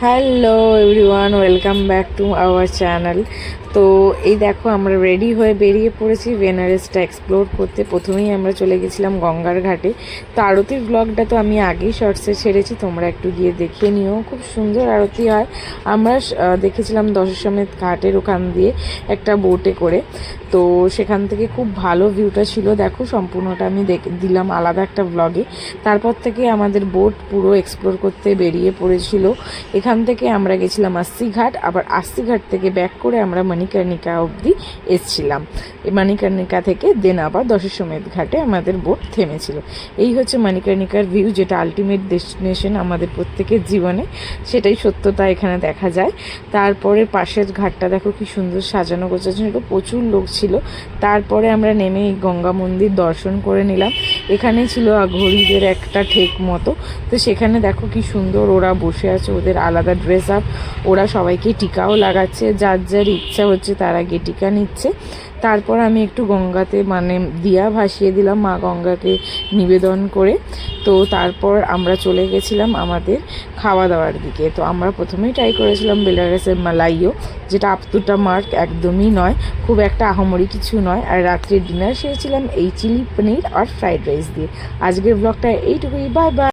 Hello everyone, welcome back to our channel. তো এই দেখো আমরা রেডি হয়ে বেরিয়ে পড়েছি বেনারসটা এক্সপ্লোর করতে। প্রথমেই আমরা চলে গেছিলাম গঙ্গার ঘাটে। তো আরতির ব্লগটা তো আমি আগেই শর্টসে ছেড়েছি, তোমরা একটু গিয়ে দেখে নিও, খুব সুন্দর আরতি হয়। আমরা দেখেছিলাম দশাশ্বমেধ ঘাটের ওখান দিয়ে একটা বোটে করে। তো সেখান থেকে খুব ভালো ভিউটা ছিল, দেখো সম্পূর্ণটা আমি দিলাম আলাদা একটা ব্লগে। তারপর থেকে আমাদের বোট পুরো এক্সপ্লোর করতে বেরিয়ে পড়েছিল। এখান থেকে আমরা গেছিলাম আস্তিঘাট, আবার আস্তিঘাট থেকে ব্যাক করে আমরা মণিকর্ণিকা অবধি এসছিলাম। এই মণিকর্ণিকা থেকে দেন আবার দশাশ্বমেধ ঘাটে আমাদের বোট থেমেছিল। এই হচ্ছে মণিকর্ণিকার ভিউ, যেটা আলটিমেট ডেস্টিনেশন আমাদের প্রত্যেকের জীবনে, সেটাই সত্যতা এখানে দেখা যায়। তারপরে পাশের ঘাটটা দেখো কি সুন্দর সাজানো গোছানো ছিল, প্রচুর লোক ছিল। তারপরে আমরা নেমে এই গঙ্গা মন্দির দর্শন করে নিলাম। এখানে ছিল ঘড়িদের একটা ঠেক মতো, তো সেখানে দেখো কি সুন্দর ওরা বসে আছে, ওদের আলাদা ড্রেস আপ, ওরা সবাইকে টিকাও লাগাচ্ছে, যার যার ইচ্ছা হচ্ছে তারা গিয়ে টিকা নিচ্ছে। তারপর আমি একটু গঙ্গাতে দিয়া ভাসিয়ে দিলাম মা গঙ্গাকে নিবেদন করে। তো তারপর আমরা চলে গেছিলাম আমাদের খাওয়া দাওয়ার দিকে। তো আমরা প্রথমেই ট্রাই করেছিলাম বেনারসের মালাইও, যেটা আপতুটা মার্ক একদমই নয়, খুব একটা আহামরি কিছু নয়। আর রাত্রে ডিনার সেরেছিলাম এই চিলি পনির আর ফ্রাইড রাইস দিয়ে। আজকের ব্লগটা এইটুকুই, বাই বাই।